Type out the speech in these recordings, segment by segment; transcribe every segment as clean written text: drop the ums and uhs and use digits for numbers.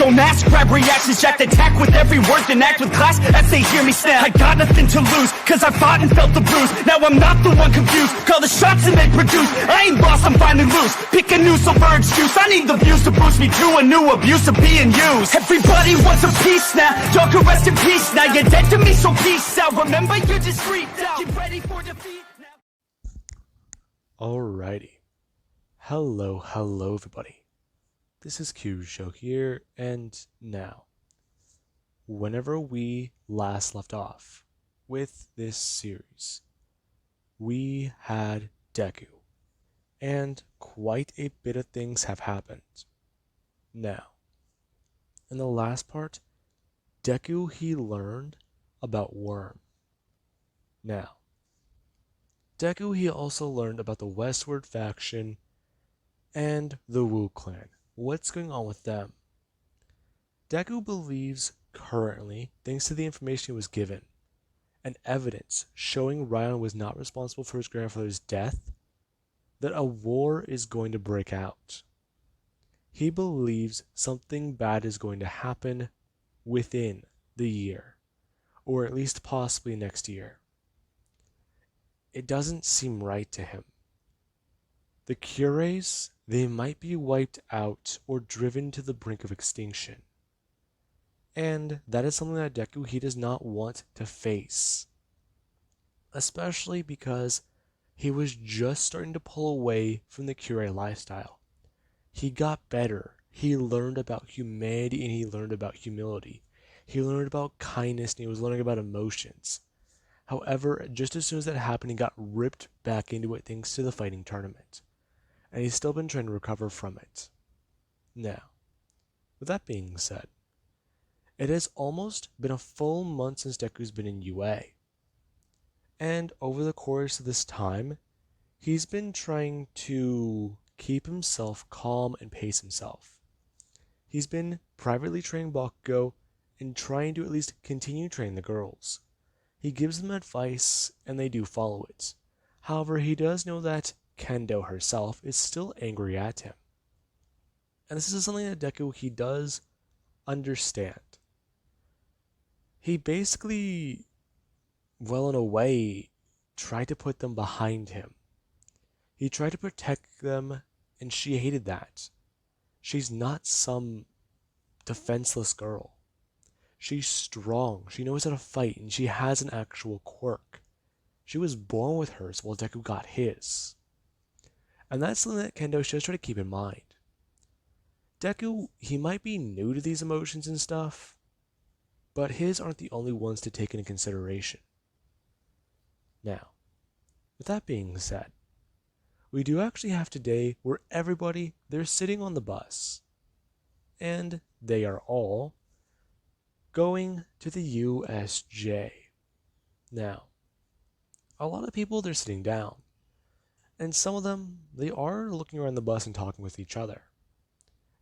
Don't ask, grab reactions, jacked attack with every word, then act with class as they hear me snap. I got nothing to lose, cause I fought and felt the bruise. Now I'm not the one confused, call the shots and they produce. I ain't lost, I'm finally loose, pick a new silver excuse. I need the views to boost me to a new abuse of being used. Everybody wants a piece now, y'all can rest in peace now. You're dead to me, so peace out. Remember, you're just freaked out. Get ready for defeat now. Alrighty. Hello everybody. This is Kure here, and now, whenever we last left off with this series, we had Deku, and quite a bit of things have happened. Now, in the last part, Deku, he learned about Worm. Now, Deku, he also learned about the Westward faction and the Wu clan. What's going on with them? Deku believes currently, thanks to the information he was given, and evidence showing Ryan was not responsible for his grandfather's death, that a war is going to break out. He believes something bad is going to happen within the year, or at least possibly next year. It doesn't seem right to him. The Cures, they might be wiped out or driven to the brink of extinction. And that is something that Deku, he does not want to face. Especially because he was just starting to pull away from the Kure lifestyle. He got better. He learned about humanity and he learned about humility. He learned about kindness and he was learning about emotions. However, just as soon as that happened, he got ripped back into it thanks to the fighting tournament. And he's still been trying to recover from it. Now, with that being said, it has almost been a full month since Deku's been in UA. And over the course of this time, he's been trying to keep himself calm and pace himself. He's been privately training Bakugo and trying to at least continue training the girls. He gives them advice and they do follow it. However, he does know that Kendo herself is still angry at him. And this is something that Deku, he does understand. He basically, well, in a way, tried to put them behind him. He tried to protect them, and she hated that. She's not some defenseless girl. She's strong, she knows how to fight, and she has an actual quirk. She was born with hers while Deku got his. And that's something that Kendo should try to keep in mind. Deku, he might be new to these emotions and stuff, but his aren't the only ones to take into consideration. Now, with that being said, we do actually have today where everybody, they're sitting on the bus, and they are all going to the USJ. Now, a lot of people, they're sitting down, and some of them, they are looking around the bus and talking with each other.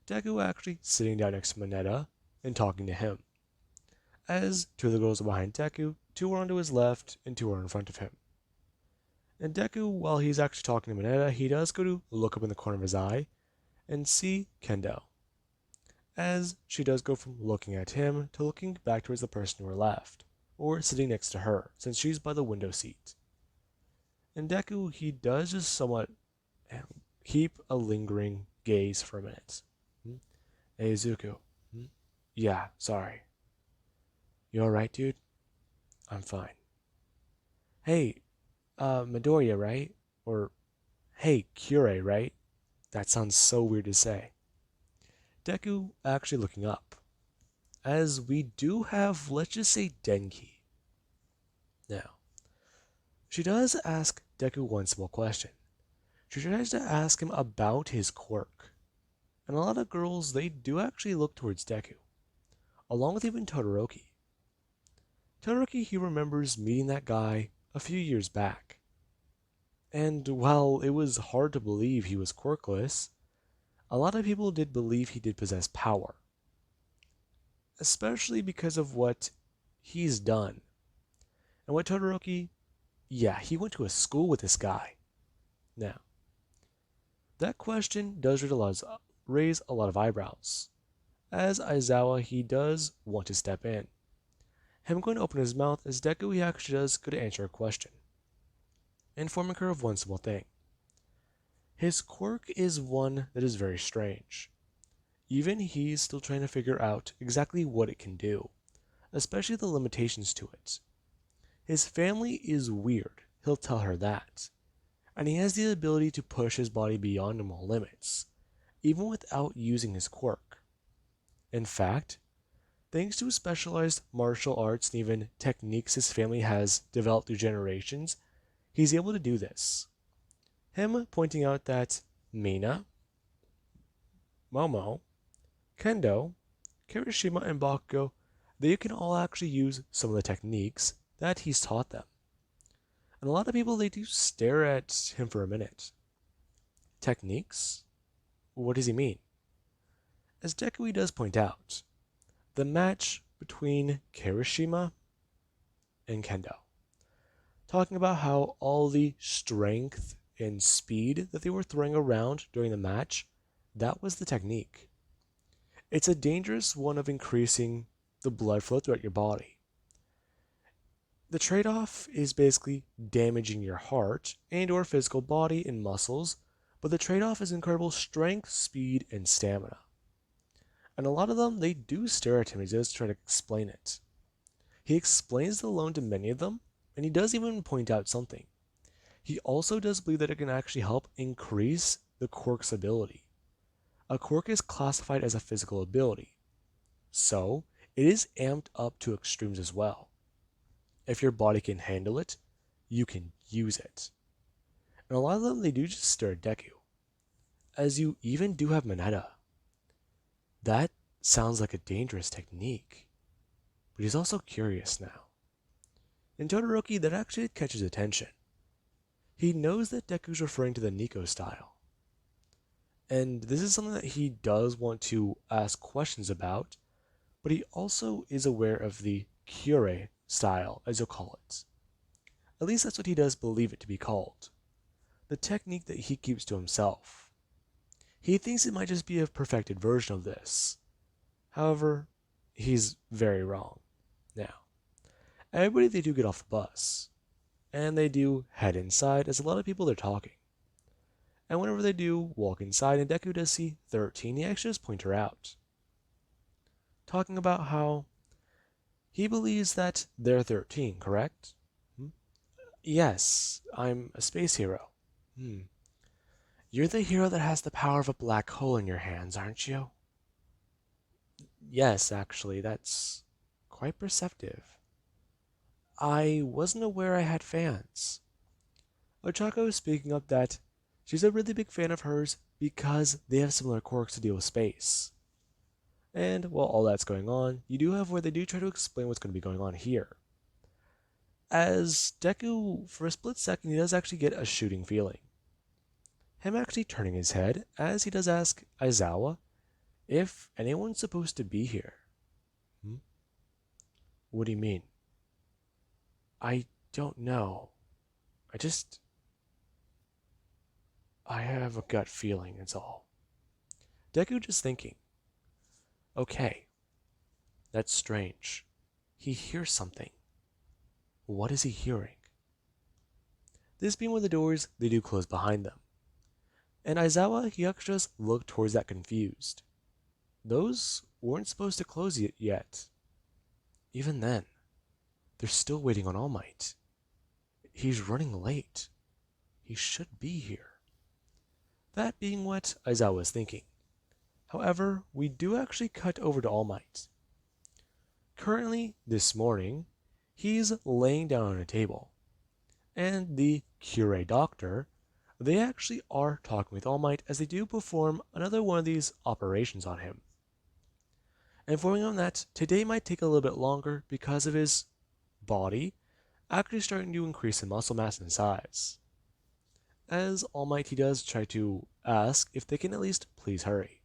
Deku actually sitting down next to Mineta and talking to him. As two of the girls are behind Deku, two are on to his left and two are in front of him. And Deku, while he's actually talking to Mineta, he does go to look up in the corner of his eye and see Kendo. As she does go from looking at him to looking back towards the person to her left, or sitting next to her, since she's by the window seat. And Deku, he does just somewhat keep a lingering gaze for a minute. Hey, Zuko. Yeah, sorry. You alright, dude? I'm fine. Hey, Midoriya, right? Or, hey, Kure, right? That sounds so weird to say. Deku actually looking up, as we do have, let's just say, Denki. Now, she does ask Deku one simple question. She tries to ask him about his quirk. And a lot of girls, they do actually look towards Deku, along with even Todoroki. Todoroki, he remembers meeting that guy a few years back. And while it was hard to believe he was quirkless, a lot of people did believe he did possess power. Especially because of what he's done. And what Todoroki, yeah, he went to a school with this guy. Now, that question does raise a lot of eyebrows. as Aizawa he does want to step in. Him going to open his mouth as Deku he actually does go to answer a question, informing her of one simple thing. His quirk is one that is very strange. Even he's still trying to figure out exactly what it can do, especially the limitations to it. His family is weird, he'll tell her that, and he has the ability to push his body beyond normal limits, even without using his quirk. In fact, thanks to specialized martial arts and even techniques his family has developed through generations, he's able to do this. Him pointing out that Mina, Momo, Kendo, Kirishima, and Bakugo, they can all actually use some of the techniques that he's taught them. And a lot of people, they do stare at him for a minute. Techniques? What does he mean? As Deku does point out, the match between Kirishima and Kendo, talking about how all the strength and speed that they were throwing around during the match, that was the technique. It's a dangerous one of increasing the blood flow throughout your body. The trade-off is basically damaging your heart and or physical body and muscles, but the trade-off is incredible strength, speed, and stamina. And a lot of them, they do stare at him as he does try to explain it. He explains the loan to many of them, and he does even point out something. He also does believe that it can actually help increase the quirk's ability. A quirk is classified as a physical ability, so it is amped up to extremes as well. If your body can handle it, you can use it. And a lot of them, they do just stare at Deku, as you even do have Mineta. That sounds like a dangerous technique, but he's also curious now. In Todoroki, that actually catches attention. He knows that Deku's referring to the Nico style. And this is something that he does want to ask questions about, but he also is aware of the Kure style, as you'll call it. At least that's what he does believe it to be called. The technique that he keeps to himself. He thinks it might just be a perfected version of this. However, he's very wrong. Now, everybody, they do get off the bus, and they do head inside as a lot of people are talking. And whenever they do walk inside and Deku does see 13, he actually does point her out, talking about how he believes that they're 13, correct? Yes, I'm a space hero. You're the hero that has the power of a black hole in your hands, aren't you? Yes, actually, that's quite perceptive. I wasn't aware I had fans. Ochako is speaking up that she's a really big fan of hers because they have similar quirks to deal with space. And while all that's going on, you do have where they do try to explain what's going to be going on here. As Deku, for a split second, he does actually get a shooting feeling. Him actually turning his head as he does ask Aizawa if anyone's supposed to be here. What do you mean? I don't know. I have a gut feeling, it's all. Deku just thinking. Okay, that's strange. He hears something. What is he hearing? This being when the doors, they do close behind them. And Aizawa, he actually just looked towards that confused. Those weren't supposed to close yet. Even then, they're still waiting on All Might. He's running late. He should be here. That being what Aizawa was thinking. However, we do actually cut over to All Might. Currently, this morning, he's laying down on a table. And the Kure doctor, they actually are talking with All Might as they do perform another one of these operations on him. Informing him that today might take a little bit longer because of his body actually starting to increase in muscle mass and size. As All Might, he does try to ask if they can at least please hurry,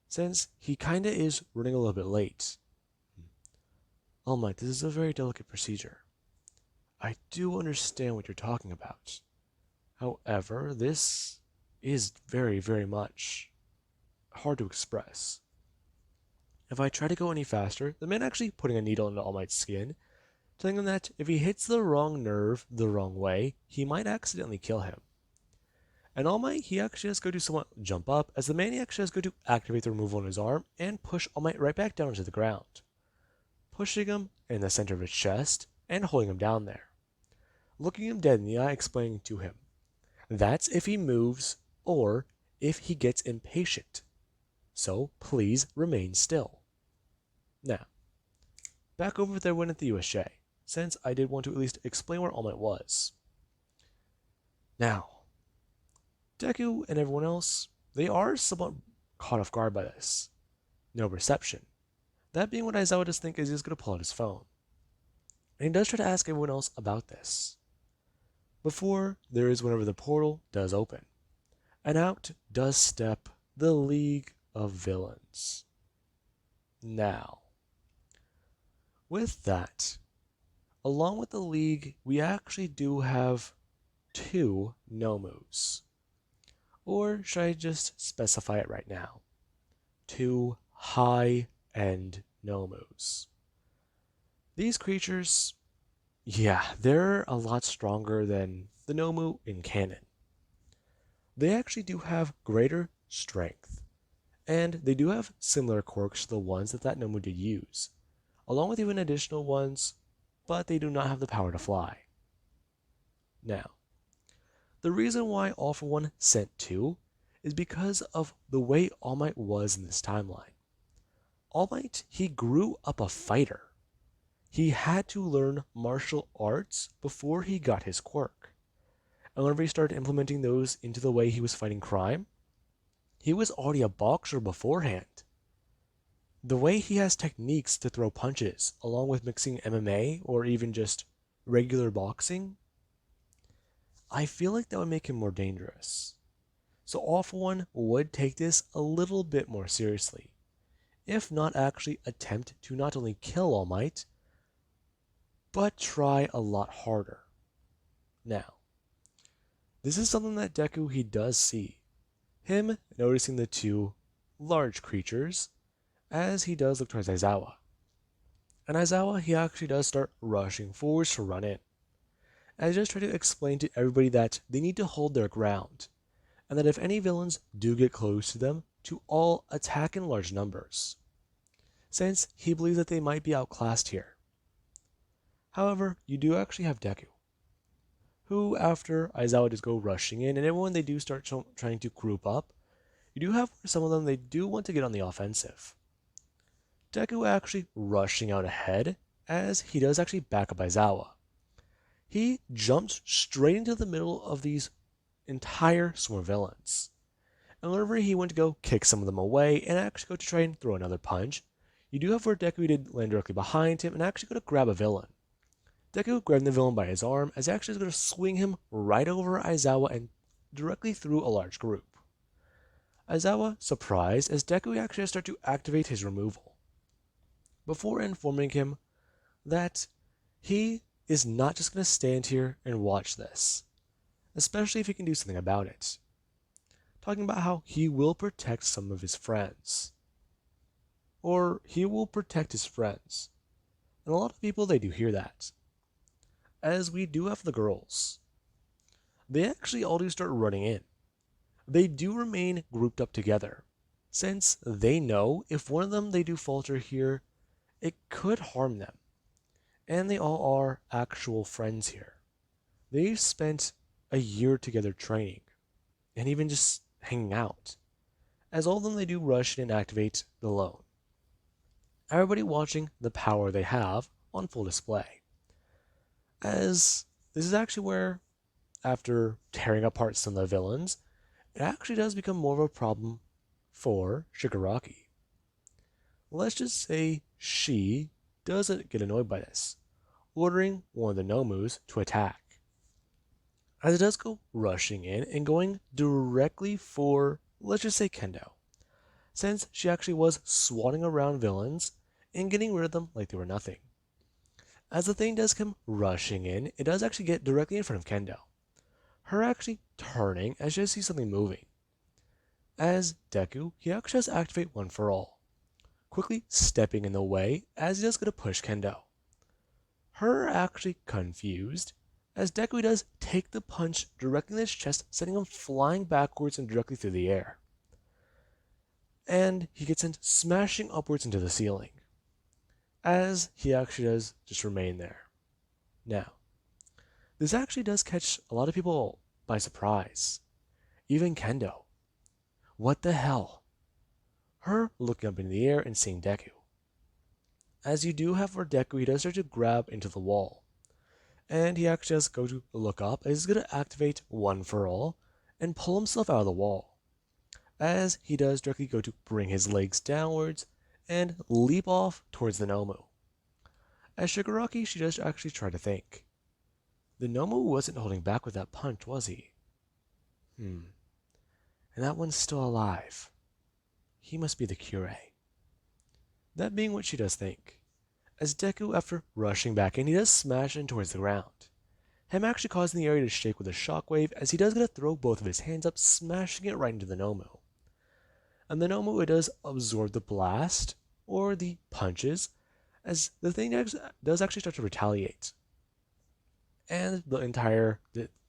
since he kinda is running a little bit late. All Might, this is a very delicate procedure. I do understand what you're talking about. However, this is very, very much hard to express. If I try to go any faster, the man actually putting a needle into All Might's skin, telling him that if he hits the wrong nerve the wrong way, he might accidentally kill him. And All Might, he actually has to go to somewhat jump up, as the man he actually has to go to activate the removal on his arm and push All Might right back down to the ground, pushing him in the center of his chest and holding him down there, looking him dead in the eye, explaining to him, that's if he moves or if he gets impatient. So please remain still. Now, back over there when at the USJ, since I did want to at least explain where All Might was. Now, Deku and everyone else, they are somewhat caught off guard by this. No reception. That being what Aizawa does think is he's going to pull out his phone. And he does try to ask everyone else about this. Before there is whenever the portal does open. And out does step the League of Villains. Now, with that, along with the League, we actually do have 2 Nomus. Or should I just specify it right now? 2 high-end Nomus. These creatures, yeah, they're a lot stronger than the Nomu in canon. They actually do have greater strength, and they do have similar quirks to the ones that Nomu did use, along with even additional ones, but they do not have the power to fly. Now, the reason why All For One sent 2 is because of the way All Might was in this timeline. All Might, he grew up a fighter. He had to learn martial arts before he got his quirk. And whenever he started implementing those into the way he was fighting crime, he was already a boxer beforehand. The way he has techniques to throw punches, along with mixing MMA or even just regular boxing, I feel like that would make him more dangerous. So All For One would take this a little bit more seriously, if not actually attempt to not only kill All Might, but try a lot harder. Now, this is something that Deku he does see. Him noticing the 2 large creatures as he does look towards Aizawa. And Aizawa he actually does start rushing forwards to run in. And I just try to explain to everybody that they need to hold their ground, and that if any villains do get close to them, to all attack in large numbers, since he believes that they might be outclassed here. However, you do actually have Deku, who after Aizawa does go rushing in, and everyone they do start trying to group up, you do have some of them they do want to get on the offensive. Deku actually rushing out ahead, as he does actually back up Aizawa. He jumps straight into the middle of these entire swarm of villains. And whenever he went to go kick some of them away and actually go to try and throw another punch, you do have where Deku did land directly behind him and actually go to grab a villain. Deku grabbing the villain by his arm as he actually is going to swing him right over Aizawa and directly through a large group. Aizawa surprised as Deku actually has started to activate his removal, before informing him that he is not just going to stand here and watch this, especially if he can do something about it. Talking about how he will protect some of his friends. Or he will protect his friends. And a lot of people, they do hear that. As we do have the girls. They actually all do start running in. They do remain grouped up together, since they know if one of them they do falter here, it could harm them. And they all are actual friends here. They've spent a year together training, and even just hanging out, as all of them they do rush in and activate the loan. Everybody watching the power they have on full display. As this is actually where, after tearing apart some of the villains, it actually does become more of a problem for Shigaraki. Let's just say she doesn't get annoyed by this, ordering one of the Nomus to attack. As it does go rushing in and going directly for, let's just say Kendo, since she actually was swatting around villains and getting rid of them like they were nothing. As the thing does come rushing in, it does actually get directly in front of Kendo, her actually turning as she sees something moving. As Deku, he actually has to activate One for All, quickly stepping in the way as he does go to push Kendo. Her actually confused, as Deku does take the punch directly in his chest, sending him flying backwards and directly through the air. And he gets sent smashing upwards into the ceiling, as he actually does just remain there. Now, this actually does catch a lot of people by surprise. Even Kendo. What the hell? Her looking up in the air and seeing Deku. As you do have for Deku, he does start to grab into the wall. And he actually does go to look up, and he's going to activate One for All and pull himself out of the wall. As he does directly go to bring his legs downwards and leap off towards the Nomu. As Shigaraki, she does actually try to think. The Nomu wasn't holding back with that punch, was he? And that one's still alive. He must be the Kure. That being what she does think. As Deku, after rushing back in, he does smash in towards the ground. Him actually causing the area to shake with a shockwave as he does get to throw both of his hands up, smashing it right into the Nomu. And the Nomu, it does absorb the blast, or the punches, as the thing does actually start to retaliate. And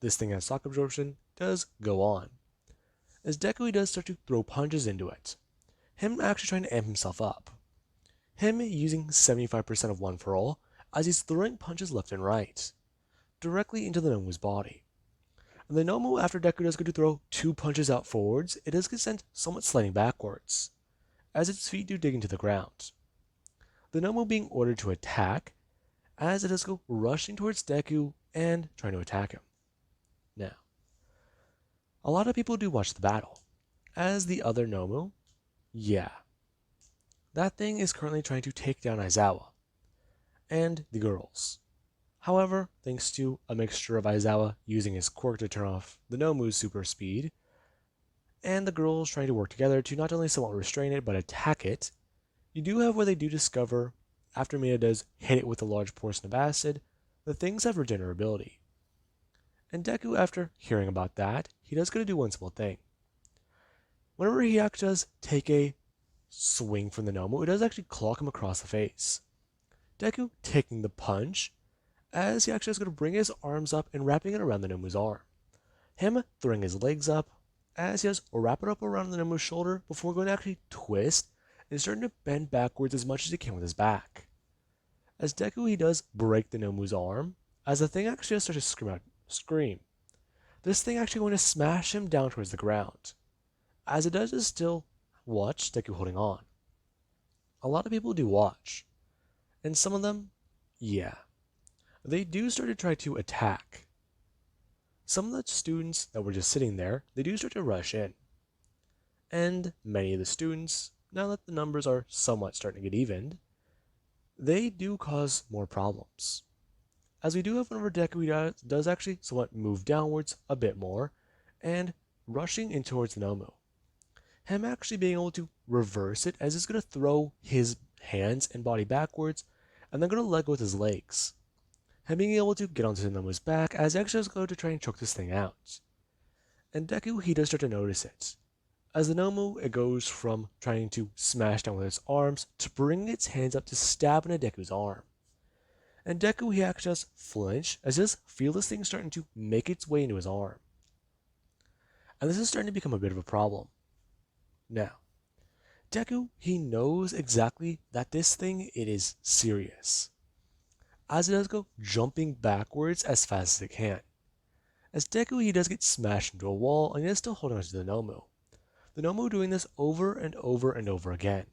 this thing has shock absorption does go on. As Deku does start to throw punches into it. Him actually trying to amp himself up. Him using 75% of One for All as he's throwing punches left and right, directly into the Nomu's body. And the Nomu, after Deku does go to throw 2 punches out forwards, it does get sent somewhat sliding backwards, as its feet do dig into the ground. The Nomu being ordered to attack, as it does go rushing towards Deku and trying to attack him. Now, a lot of people do watch the battle, as the other Nomu, that thing is currently trying to take down Aizawa and the girls. However, thanks to a mixture of Aizawa using his quirk to turn off the Nomu's super speed, and the girls trying to work together to not only somewhat restrain it but attack it, you do have where they do discover, after Mina does hit it with a large portion of acid, the things have regenerability. And Deku, after hearing about that, he does go to do one simple thing. Whenever he actually does take a swing from the Nomu, it does actually clock him across the face. Deku taking the punch, as he actually is going to bring his arms up and wrapping it around the Nomu's arm. Him throwing his legs up, as he does wrap it up around the Nomu's shoulder before going to actually twist and starting to bend backwards as much as he can with his back. As Deku, he does break the Nomu's arm, as the thing actually does start to scream. This thing actually going to smash him down towards the ground. As it does is still watch Deku holding on. A lot of people do watch, and some of them, they do start to try to attack. Some of the students that were just sitting there, they do start to rush in. And many of the students, now that the numbers are somewhat starting to get evened, they do cause more problems. As we do have whenever Deku does actually somewhat move downwards a bit more, and rushing in towards the Nomu. Him actually being able to reverse it as he's going to throw his hands and body backwards, and then going to let go with his legs. Him being able to get onto the Nomu's back as he actually is going to try and choke this thing out. And Deku, he does start to notice it. As the Nomu, it goes from trying to smash down with its arms to bringing its hands up to stab into Deku's arm. And Deku, he actually does flinch as he does feel this thing starting to make its way into his arm. And this is starting to become a bit of a problem. Now, Deku, he knows exactly that this thing, it is serious. As it does go jumping backwards as fast as it can. As Deku, he does get smashed into a wall and he is still holding onto the Nomu. The Nomu doing this over and over and over again.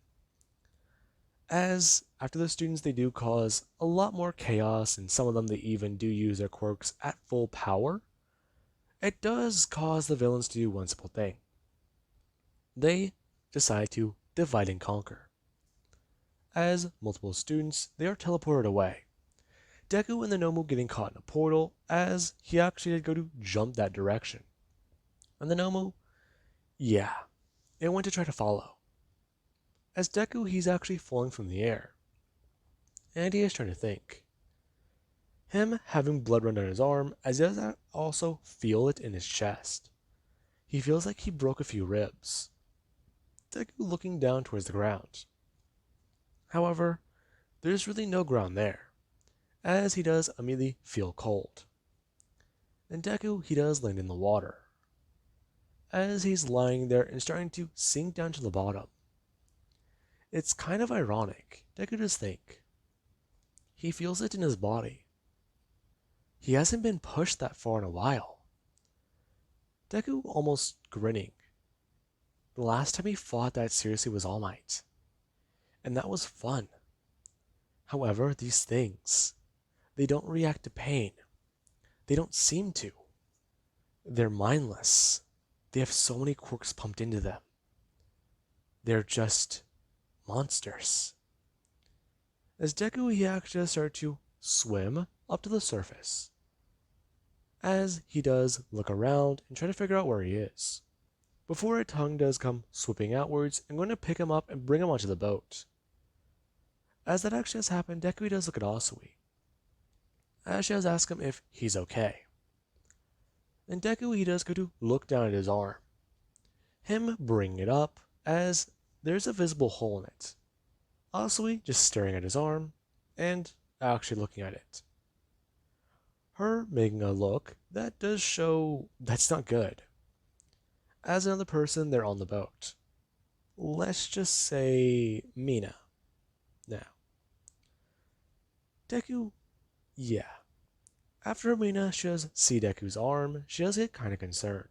As after the students, they do cause a lot more chaos, and some of them they even do use their quirks at full power. It does cause the villains to do one simple thing. They decide to divide and conquer. As multiple students, they are teleported away. Deku and the Nomu getting caught in a portal, as he actually did go to jump that direction. And the Nomu, it went to try to follow. As Deku, he's actually falling from the air. And he is trying to think. Him having blood run down his arm, as he does also feel it in his chest. He feels like he broke a few ribs. Deku looking down towards the ground. However, there's really no ground there, as he does immediately feel cold. And Deku, he does land in the water, as he's lying there and starting to sink down to the bottom. It's kind of ironic. Deku does think. He feels it in his body. He hasn't been pushed that far in a while. Deku almost grinning. The last time he fought that seriously was All Might, and that was fun. However, these things, they don't react to pain. They don't seem to. They're mindless. They have so many quirks pumped into them. They're just monsters. As Deku, he actually starts to swim up to the surface, as he does look around and try to figure out where he is, before a tongue does come swooping outwards and going to pick him up and bring him onto the boat. As that actually has happened, Deku does look at Asui, as she does ask him if he's okay. And Deku, he does go to look down at his arm, him bringing it up as there's a visible hole in it. Asui just staring at his arm and actually looking at it. Her making a look that does show that's not good. As another person, they're on the boat. Let's just say Mina. Now, Deku, yeah. After Mina, she does see Deku's arm, she does get kind of concerned.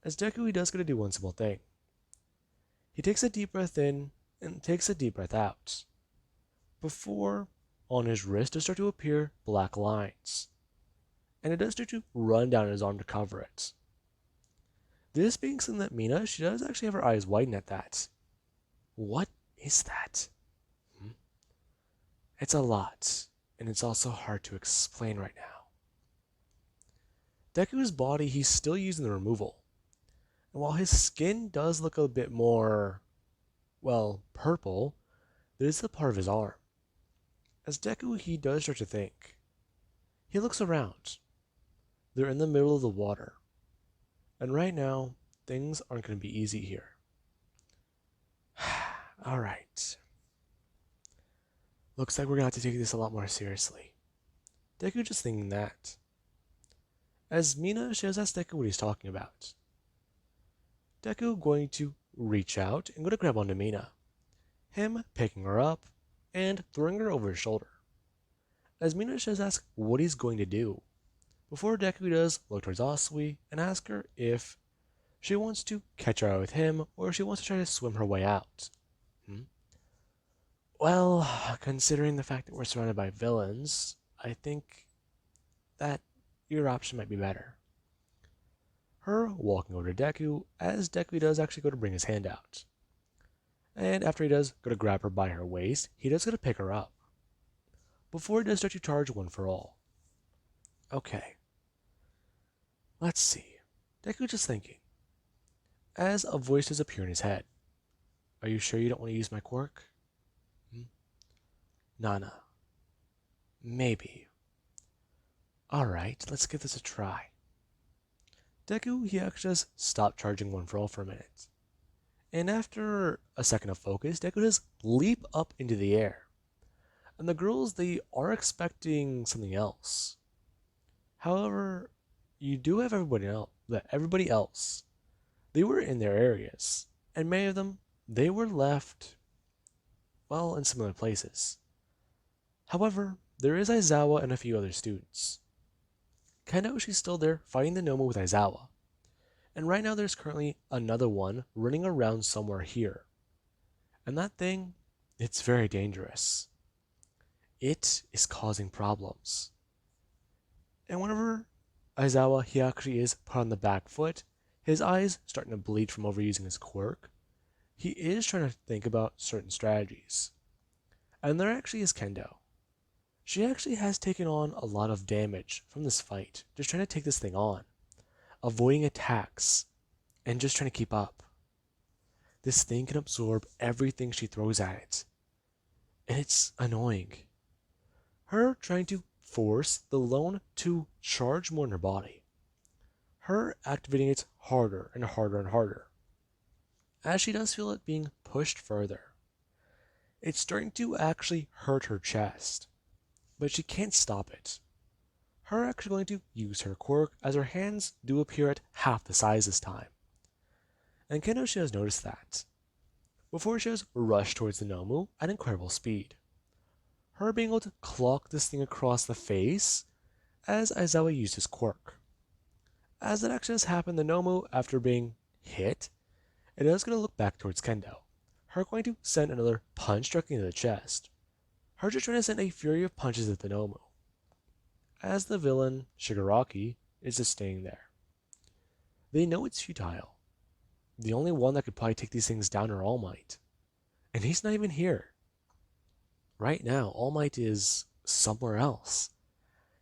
As Deku, he does get to do one simple thing. He takes a deep breath in and takes a deep breath out, before on his wrist does start to appear black lines, and it does start to run down his arm to cover it. This being something that Mina, she does actually have her eyes widen at that. What is that? It's a lot, and it's also hard to explain right now. Deku's body, he's still using the removal, and while his skin does look a bit more, well, purple, there's a part of his arm. As Deku, he does start to think. He looks around. They're in the middle of the water. And right now, things aren't going to be easy here. Alright. Looks like we're going to have to take this a lot more seriously. Deku just thinking that. As Mina, she has asked Deku what he's talking about. Deku going to reach out and go to grab onto Mina. Him picking her up and throwing her over his shoulder. As Mina does ask what he's going to do, before Deku does look towards Asui and ask her if she wants to catch her eye with him or if she wants to try to swim her way out. Well, considering the fact that we're surrounded by villains, I think that your option might be better. Her walking over to Deku, as Deku does actually go to bring his hand out. And after he does go to grab her by her waist, he does go to pick her up, before he does start to charge one for all. Okay. Let's see. Deku just thinking, as a voice does appear in his head. Are you sure you don't want to use my quirk? Nana. Maybe. Alright, let's give this a try. Deku, he actually just stopped charging one for all for a minute. And after a second of focus, Deku does leap up into the air. And the girls, they are expecting something else. However, you do have everybody else. They were in their areas, and many of them, they were left, well, in similar places. However, there is Aizawa and a few other students. Kano, she's still there fighting the Noma with Aizawa. And right now there's currently another one running around somewhere here. And that thing, it's very dangerous. It is causing problems. And whenever Aizawa, he actually is put on the back foot, his eyes starting to bleed from overusing his quirk, he is trying to think about certain strategies. And there actually is Kendo. She actually has taken on a lot of damage from this fight, just trying to take this thing on, avoiding attacks, and just trying to keep up. This thing can absorb everything she throws at it, and it's annoying. Her trying to force the lone to charge more in her body. Her activating it harder and harder and harder, as she does feel it being pushed further. It's starting to actually hurt her chest, but she can't stop it. Her actually going to use her quirk as her hands do appear at half the size this time. And Kenoshi has noticed that, before she has rushed towards the Nomu at incredible speed. Her being able to clock this thing across the face as Aizawa used his quirk. As that actually has happened, the Nomu, after being hit, it is going to look back towards Kendo. Her going to send another punch directly into the chest. Her just trying to send a fury of punches at the Nomu. As the villain, Shigaraki, is just staying there. They know it's futile. The only one that could probably take these things down are All Might. And he's not even here. Right now, All Might is somewhere else.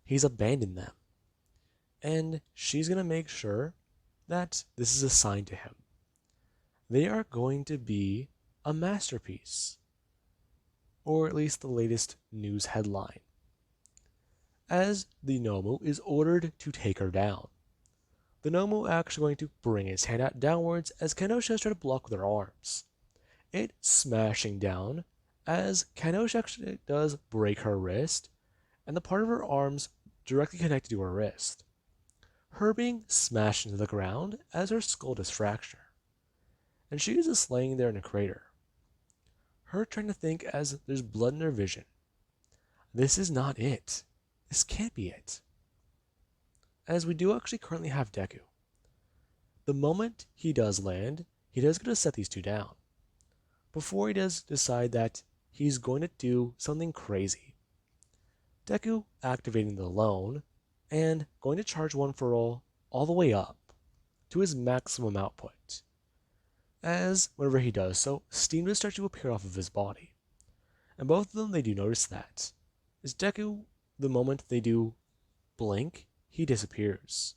He's abandoned them. And she's going to make sure that this is a sign to him. They are going to be a masterpiece. Or at least the latest news headline. As the Nomu is ordered to take her down. The Nomu actually going to bring his hand out downwards as Kenoshi has tried to block with her arms. It smashing down as Kenoshi actually does break her wrist and the part of her arms directly connected to her wrist. Her being smashed into the ground as her skull does fracture. And she is just laying there in a crater. Her trying to think as there's blood in her vision. This is not it. This can't be it. As we do actually currently have Deku. The moment he does land, he does get to set these two down. Before he does decide that he's going to do something crazy. Deku activating the loan and going to charge one for all the way up to his maximum output. As whenever he does so, steam does start to appear off of his body. And both of them, they do notice that. As Deku, the moment they do blink, he disappears.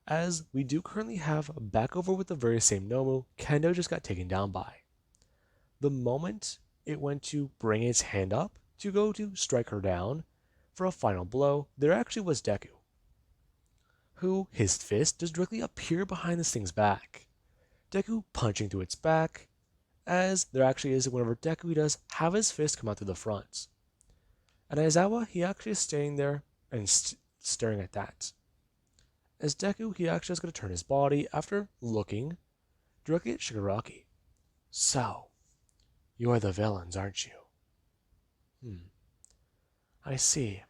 As we do currently have back over with the very same Nomu, Kendo just got taken down by. The moment it went to bring its hand up to go to strike her down for a final blow, there actually was Deku, who his fist does directly appear behind this thing's back. Deku punching through its back, as there actually is whenever Deku does have his fist come out through the front. And Aizawa, he actually is staying there and staring at that. As Deku, he actually is going to turn his body after looking directly at Shigaraki. So, you are the villains, aren't you? I see.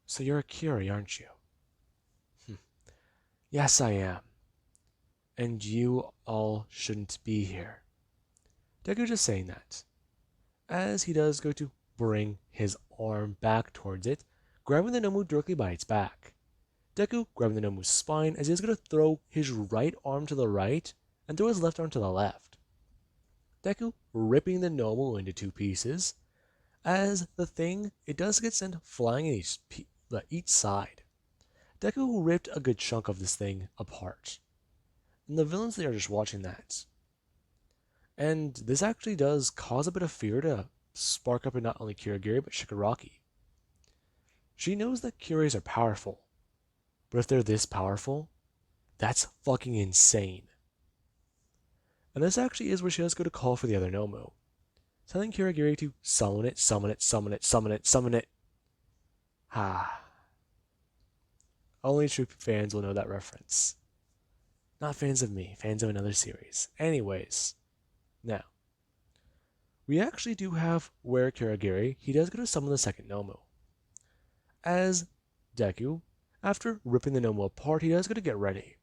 So you're a Kure, aren't you? Yes, I am. And you all shouldn't be here. Deku just saying that. As he does go to bring his arm back towards it, grabbing the Nomu directly by its back. Deku grabbing the Nomu's spine as he is going to throw his right arm to the right and throw his left arm to the left. Deku ripping the Nomu into two pieces, as the thing, it does get sent flying in each side. Deku ripped a good chunk of this thing apart. And the villains, they are just watching that. And this actually does cause a bit of fear to spark up in not only Kurogiri, but Shigaraki. She knows that Curies are powerful. But if they're this powerful, that's fucking insane. And this actually is where she does go to call for the other Nomu, telling Kurogiri to summon it, summon it, summon it, summon it, summon it. Only true fans will know that reference. Not fans of me, fans of another series. Anyways, now, we actually do have where Kurogiri, he does go to summon the second Nomu. As Deku, after ripping the Nomu apart, he does go to get ready.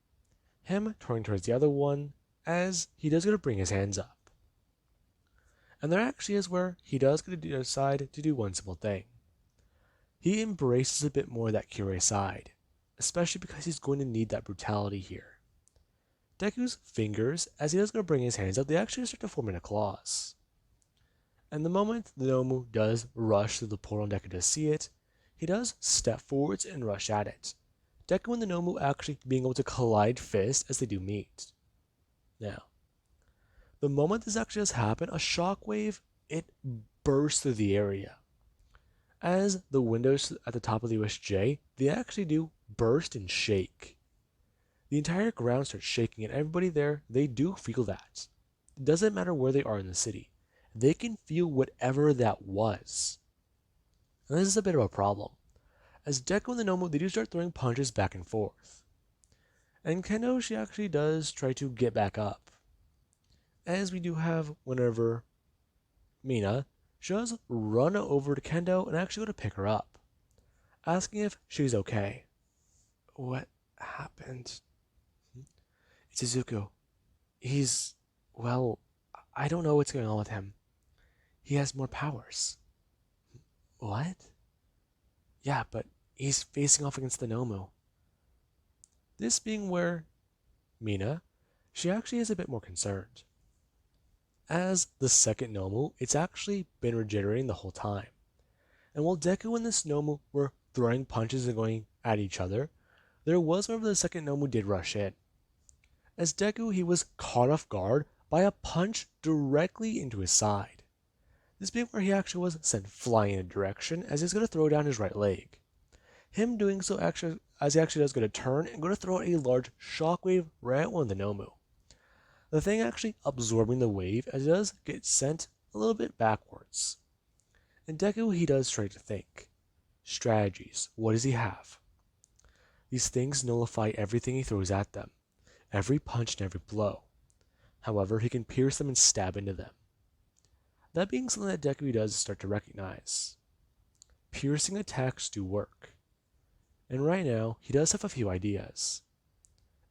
Him turning towards the other one, as he does go to bring his hands up. And there actually is where he does go to decide to do one simple thing. He embraces a bit more that Kure side, especially because he's going to need that brutality here. Deku's fingers, as he does go to bring his hands up, they actually start to form into claws. And the moment the Nomu does rush through the portal and Deku does see it, he does step forwards and rush at it. Deku and the Nomu actually being able to collide fists as they do meet. Now, the moment this actually does happen, a shockwave, it bursts through the area. As the windows at the top of the USJ, they actually do burst and shake. The entire ground starts shaking and everybody there, they do feel that. It doesn't matter where they are in the city. they can feel whatever that was. And this is a bit of a problem, as Deku and the Nomu, they do start throwing punches back and forth. And Kendo, she actually does try to get back up, as we do have whenever Mina, she does run over to Kendo and actually go to pick her up, asking if she's okay. What happened? It's Izuku. He's, well, I don't know what's going on with him. He has more powers. What? Yeah, but he's facing off against the Nomu. This being where Mina, she actually is a bit more concerned. As the second Nomu, it's actually been regenerating the whole time. And while Deku and this Nomu were throwing punches and going at each other, there was whenever the second Nomu did rush in. As Deku, he was caught off guard by a punch directly into his side. This being where he actually was sent flying in a direction as he's going to throw down his right leg. Him doing so actually, as he actually does, going to turn and going to throw out a large shockwave right at one of the Nomu. The thing actually absorbing the wave as it does get sent a little bit backwards. And Deku, he does try to think. Strategies, what does he have? These things nullify everything he throws at them, every punch and every blow. However, he can pierce them and stab into them. That being something that Deku does start to recognize. Piercing attacks do work. And right now, he does have a few ideas.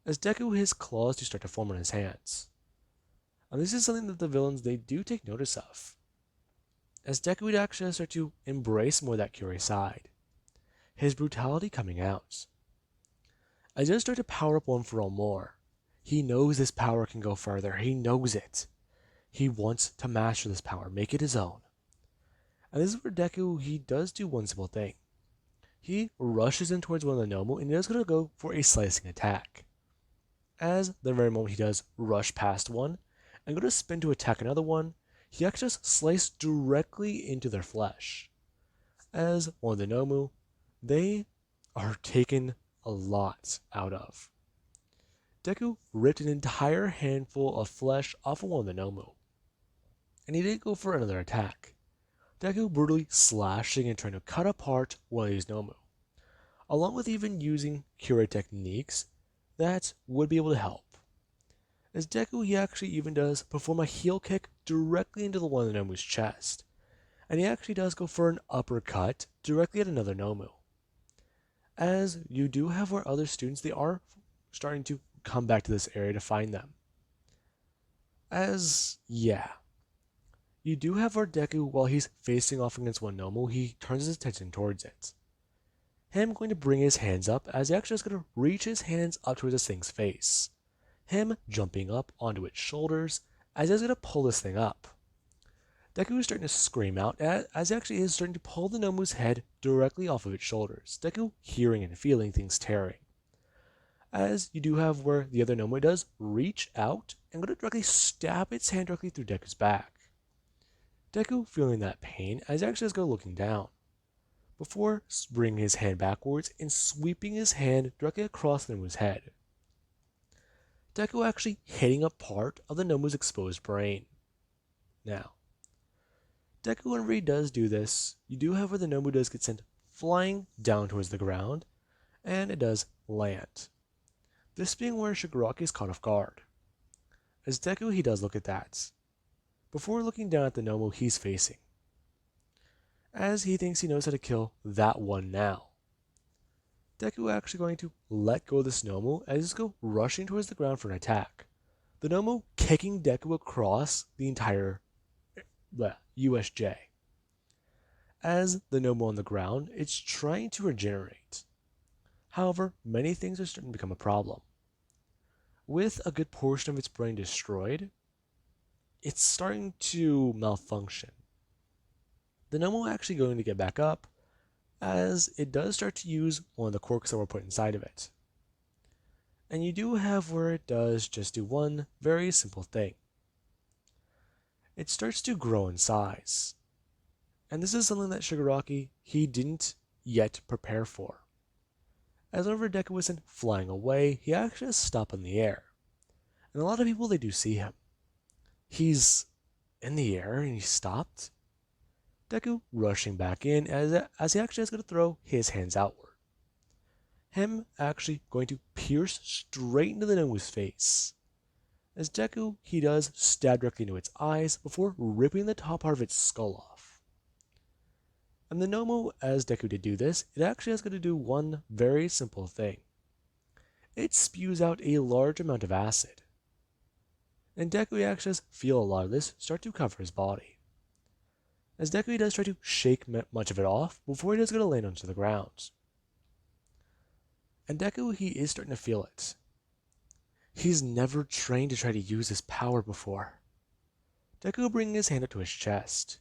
As Deku, his claws do start to form on his hands. And this is something that the villains, they do take notice of. As Deku would actually start to embrace more that Kure side. His brutality coming out. As he does start to power up One For All more. He knows this power can go further. He knows it. He wants to master this power, make it his own. And this is where Deku, he does do one simple thing. He rushes in towards one of the Nomu and he is going to go for a slicing attack. As the very moment he does rush past one and go to spin to attack another one, he actually just slices directly into their flesh. As one of the Nomu, they are taken a lot out of. Deku ripped an entire handful of flesh off of one of the Nomu. And he did go for another attack. Deku brutally slashing and trying to cut apart one of these Nomu, along with even using Kure techniques that would be able to help. As Deku, he actually even does perform a heel kick directly into the one of the Nomu's chest, and he actually does go for an uppercut directly at another Nomu. As you do have where other students, they are starting to come back to this area to find them. As, yeah. You do have our Deku, while he's facing off against one Nomu, he turns his attention towards it. Him going to bring his hands up, as he actually is going to reach his hands up towards this thing's face. Him jumping up onto its shoulders, as he's going to pull this thing up. Deku is starting to scream out, as he actually is starting to pull the Nomu's head directly off of its shoulders. Deku hearing and feeling things tearing. As you do have where the other Nomu does reach out and go to directly stab its hand directly through Deku's back. Deku feeling that pain as he actually does go looking down, before bringing his hand backwards and sweeping his hand directly across the Nomu's head. Deku actually hitting a part of the Nomu's exposed brain. Now, Deku, whenever he does do this, you do have where the Nomu does get sent flying down towards the ground, and it does land. This being where Shigaraki is caught off guard. As Deku, he does look at that, before looking down at the Nomu he's facing, as he thinks he knows how to kill that one now. Deku actually going to let go of this Nomu as he's go rushing towards the ground for an attack. The Nomu kicking Deku across the entire USJ. As the Nomu on the ground, it's trying to regenerate. However, many things are starting to become a problem. With a good portion of its brain destroyed, it's starting to malfunction. The Nomu actually going to get back up, as it does start to use one of the quirks that were put inside of it. And you do have where it does just do one very simple thing. It starts to grow in size. And this is something that Shigaraki, he didn't yet prepare for. As whenever Deku was flying away, he actually stopped in the air. And a lot of people, they do see him. He's in the air and he stopped. Deku rushing back in as he actually is going to throw his hands outward. Him actually going to pierce straight into the Nomu's face. As Deku, he does stab directly into its eyes before ripping the top part of its skull off. And the Nomu, as Deku did do this, it actually is going to do one very simple thing. It spews out a large amount of acid. And Deku actually does feel a lot of this start to cover his body. As Deku does try to shake much of it off before he does going to land onto the ground. And Deku, he is starting to feel it. He's never trained to try to use his power before. Deku bringing his hand up to his chest.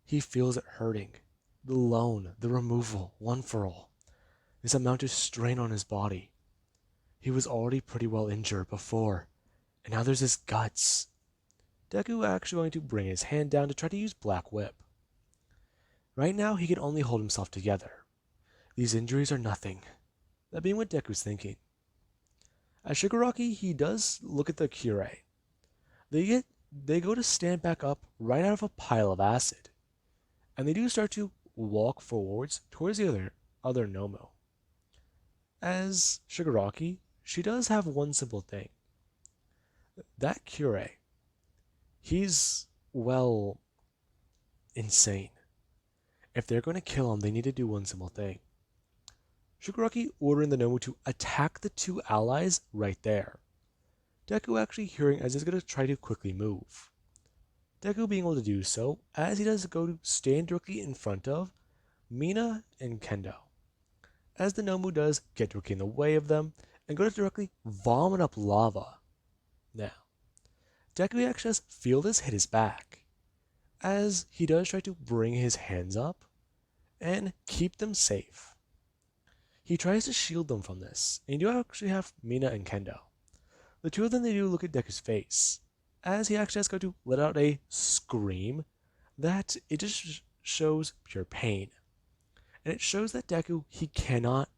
He feels it hurting. The loan, the removal, one for all. This amount of strain on his body. He was already pretty well injured before, and now there's his guts. Deku actually going to bring his hand down to try to use Black Whip. Right now, he can only hold himself together. These injuries are nothing. That being what Deku's thinking. As Shigaraki, he does look at the Kure. They go to stand back up right out of a pile of acid. And they do start to walk forwards towards the other Nomu. As Shigaraki, she does have one simple thing. That Kure, he's, well, insane. If they're going to kill him, they need to do one simple thing. Shigaraki ordering the Nomu to attack the two allies right there. Deku actually hearing as he's going to try to quickly move. Deku being able to do so as he does go to stand directly in front of Mina and Kendo. As the Nomu does get directly in the way of them and go to directly vomit up lava. Now, Deku actually does feel this hit his back as he does try to bring his hands up and keep them safe. He tries to shield them from this, and you do actually have Mina and Kendo. The two of them, they do look at Deku's face, as he actually has to let out a scream that it just shows pure pain. And it shows that Deku, he cannot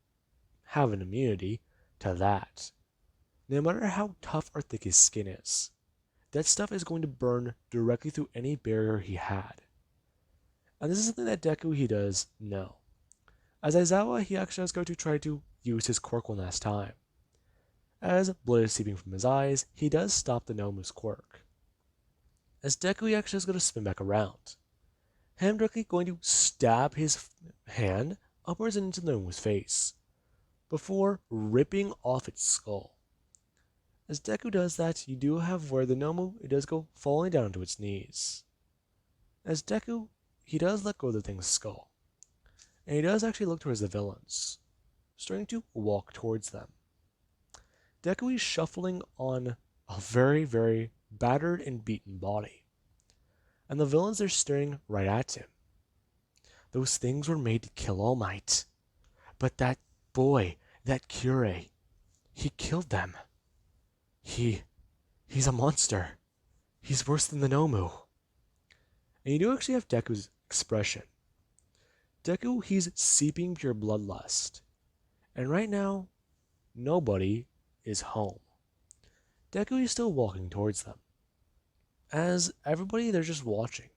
have an immunity to that. No matter how tough or thick his skin is, that stuff is going to burn directly through any barrier he had. And this is something that Deku, he does know. As Aizawa, he actually is going to try to use his quirk one last time. As blood is seeping from his eyes, he does stop the Nomu's quirk. As Deku, he actually is going to spin back around. Him directly going to stab his hand upwards and into the Nomu's face, before ripping off its skull. As Deku does that, you do have where the Nomu, it does go falling down to its knees. As Deku, he does let go of the thing's skull. And he does actually look towards the villains, starting to walk towards them. Deku is shuffling on a very, very battered and beaten body. And the villains are staring right at him. Those things were made to kill All Might. But that boy, that Kure, he killed them. He's a monster. He's worse than the Nomu. And you do actually have Deku's expression. Deku, he's seeping pure bloodlust. And right now, nobody is home. Deku is still walking towards them. As everybody, they're just watching.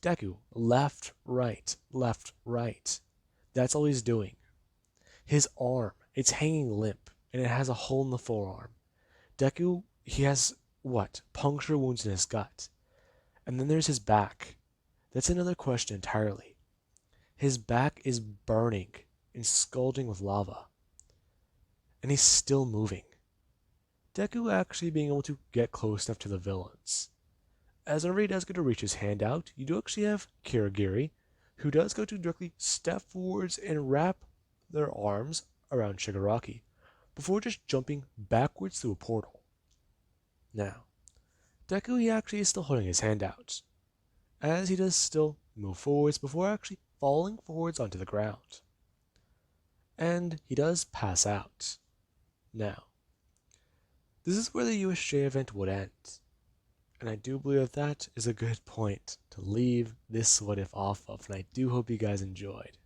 Deku, left, right, left, right. That's all he's doing. His arm, it's hanging limp, and it has a hole in the forearm. Deku, he has, puncture wounds in his gut. And then there's his back. That's another question entirely. His back is burning and scalding with lava. And he's still moving. Deku actually being able to get close enough to the villains. As whenever he does go to reach his hand out, you do actually have Kirigiri, who does go to directly step forwards and wrap their arms around Shigaraki, before just jumping backwards through a portal. Now, Deku, he actually is still holding his hand out, as he does still move forwards before actually falling forwards onto the ground. And he does pass out. Now, this is where the USJ event would end. And I do believe that is a good point to leave this what if off of, and I do hope you guys enjoyed.